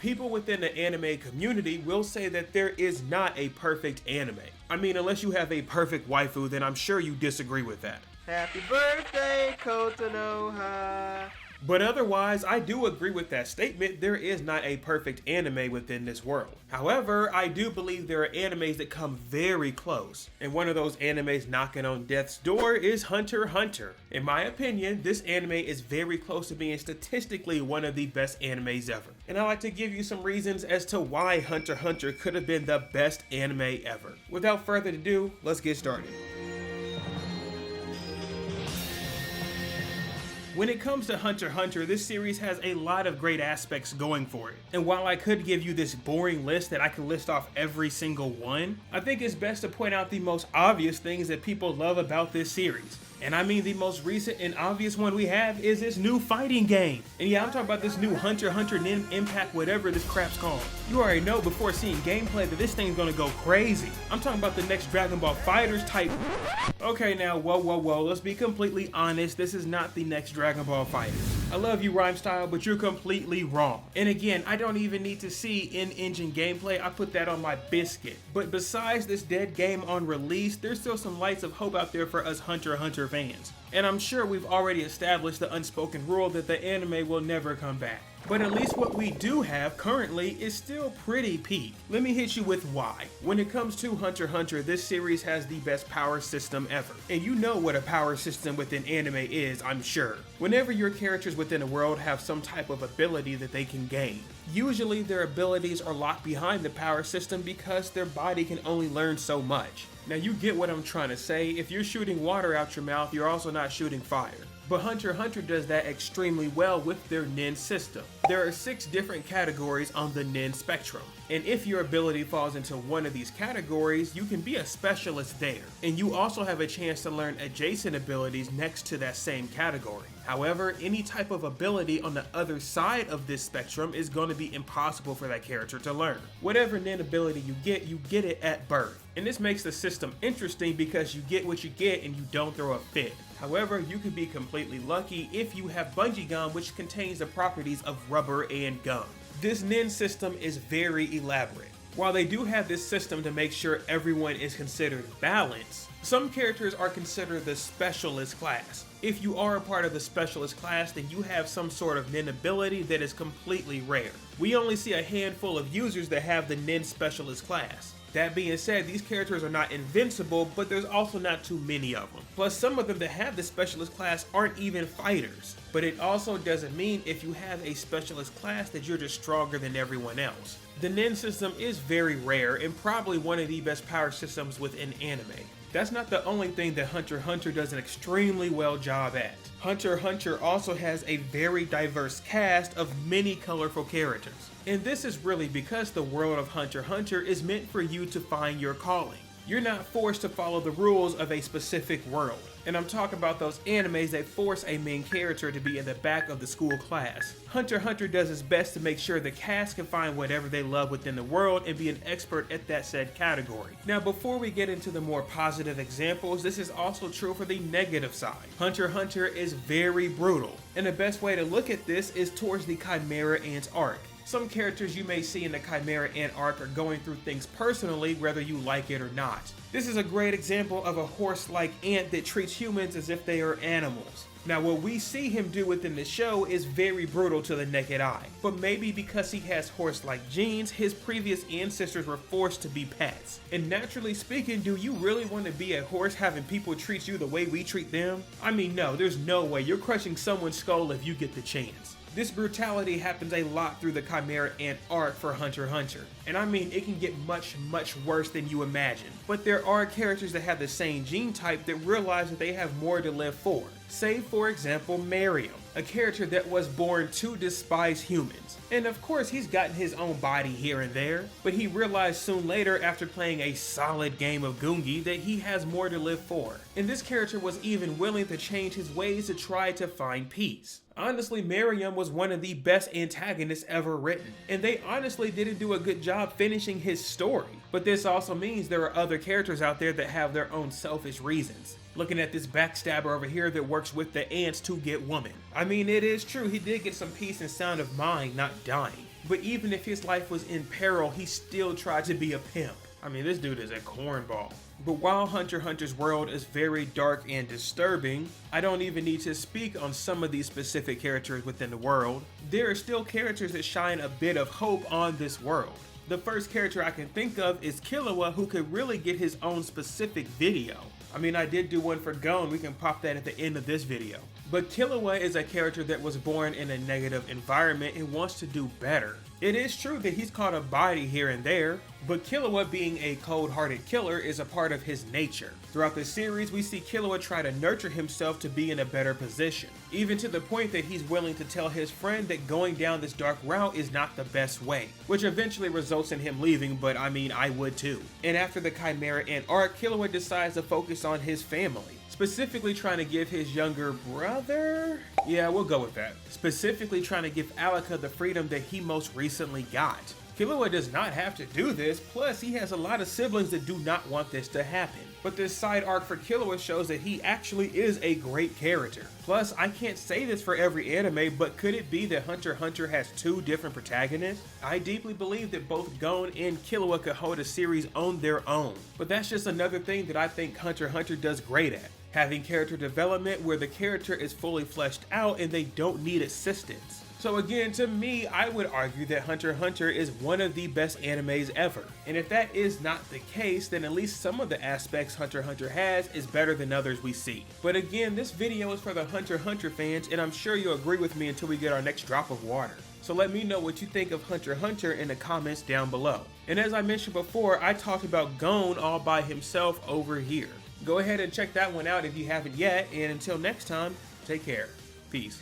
People within the anime community will say that there is not a perfect anime. I mean, unless you have a perfect waifu, then I'm sure you disagree with that. Happy birthday, Kotonoha! But otherwise, I do agree with that statement. There is not a perfect anime within this world. However, I do believe there are animes that come very close. And one of those animes knocking on death's door is Hunter x Hunter. In my opinion, this anime is very close to being statistically one of the best animes ever. And I'd like to give you some reasons as to why Hunter x Hunter could have been the best anime ever. Without further ado, let's get started. When it comes to Hunter x Hunter, this series has a lot of great aspects going for it. And while I could give you this boring list that I could list off every single one, I think it's best to point out the most obvious things that people love about this series. And I mean the most recent and obvious one we have is this new fighting game. And yeah, I'm talking about this new Hunter x Hunter Nin Impact, whatever this crap's called. You already know before seeing gameplay that this thing's gonna go crazy. I'm talking about the next Dragon Ball FighterZ type. Okay now, whoa, let's be completely honest, this is not the next Dragon Ball FighterZ. I love you, Rhyme Style, but you're completely wrong. And again, I don't even need to see in-engine gameplay, I put that on my biscuit. But besides this dead game on release, there's still some lights of hope out there for us Hunter x Hunter fans. And I'm sure we've already established the unspoken rule that the anime will never come back. But at least what we do have currently is still pretty peak. Let me hit you with why. When it comes to Hunter x Hunter, this series has the best power system ever. And you know what a power system within anime is, I'm sure. Whenever your characters within a world have some type of ability that they can gain, usually their abilities are locked behind the power system because their body can only learn so much. Now you get what I'm trying to say. If you're shooting water out your mouth, you're also not shooting fire. But Hunter x Hunter does that extremely well with their Nin system. There are 6 different categories on the Nin spectrum. And if your ability falls into one of these categories, you can be a specialist there. And you also have a chance to learn adjacent abilities next to that same category. However, any type of ability on the other side of this spectrum is going to be impossible for that character to learn. Whatever Nin ability you get it at birth. And this makes the system interesting because you get what you get and you don't throw a fit. However, you can be completely lucky if you have bungee gum, which contains the properties of rubber and gum. This Nin system is very elaborate. While they do have this system to make sure everyone is considered balanced, some characters are considered the specialist class. If you are a part of the specialist class, then you have some sort of Nin ability that is completely rare. We only see a handful of users that have the Nin specialist class. That being said, these characters are not invincible, but there's also not too many of them. Plus, some of them that have the specialist class aren't even fighters. But it also doesn't mean if you have a specialist class that you're just stronger than everyone else. The Nin system is very rare and probably one of the best power systems within anime. That's not the only thing that Hunter x Hunter does an extremely well job at. Hunter x Hunter also has a very diverse cast of many colorful characters. And this is really because the world of Hunter x Hunter is meant for you to find your calling. You're not forced to follow the rules of a specific world. And I'm talking about those animes that force a main character to be in the back of the school class. Hunter x Hunter does its best to make sure the cast can find whatever they love within the world and be an expert at that said category. Now before we get into the more positive examples, this is also true for the negative side. Hunter x Hunter is very brutal. And the best way to look at this is towards the Chimera Ant arc. Some characters you may see in the Chimera Ant arc are going through things personally, whether you like it or not. This is a great example of a horse-like ant that treats humans as if they are animals. Now what we see him do within the show is very brutal to the naked eye, but maybe because he has horse-like genes, his previous ancestors were forced to be pets. And naturally speaking, do you really want to be a horse having people treat you the way we treat them? I mean no, there's no way. You're crushing someone's skull if you get the chance. This brutality happens a lot through the Chimera Ant arc for Hunter x Hunter. And I mean, it can get much worse than you imagine. But there are characters that have the same gene type that realize that they have more to live for. Say, for example, Mariam, a character that was born to despise humans. And of course, he's gotten his own body here and there, but he realized soon later after playing a solid game of Gungi that he has more to live for. And this character was even willing to change his ways to try to find peace. Honestly, Mariam was one of the best antagonists ever written, and they honestly didn't do a good job finishing his story. But this also means there are other characters out there that have their own selfish reasons. Looking at this backstabber over here that works with the ants to get woman. I mean, it is true, he did get some peace and sound of mind not dying. But even if his life was in peril, he still tried to be a pimp. I mean, this dude is a cornball. But while Hunter x Hunter's world is very dark and disturbing, I don't even need to speak on some of these specific characters within the world. There are still characters that shine a bit of hope on this world. The first character I can think of is Killua, who could really get his own specific video. I mean, I did do one for Gon, we can pop that at the end of this video. But Killua is a character that was born in a negative environment and wants to do better. It is true that he's caught a body here and there, but Killua being a cold-hearted killer is a part of his nature. Throughout the series, we see Killua try to nurture himself to be in a better position, even to the point that he's willing to tell his friend that going down this dark route is not the best way, which eventually results in him leaving, but I mean, I would too. And after the Chimera Ant arc, Killua decides to focus on his family, specifically trying to give his younger brother? Yeah, we'll go with that. Specifically trying to give Alaka the freedom that he most recently got. Killua does not have to do this, plus he has a lot of siblings that do not want this to happen. But this side arc for Killua shows that he actually is a great character. Plus, I can't say this for every anime, but could it be that Hunter x Hunter has two different protagonists? I deeply believe that both Gon and Killua could hold a series on their own. But that's just another thing that I think Hunter x Hunter does great at. Having character development where the character is fully fleshed out and they don't need assistance. So again, to me, I would argue that Hunter x Hunter is one of the best animes ever. And if that is not the case, then at least some of the aspects Hunter x Hunter has is better than others we see. But again, this video is for the Hunter x Hunter fans, and I'm sure you'll agree with me until we get our next drop of water. So let me know what you think of Hunter x Hunter in the comments down below. And as I mentioned before, I talked about Gon all by himself over here. Go ahead and check that one out if you haven't yet, and until next time, take care. Peace.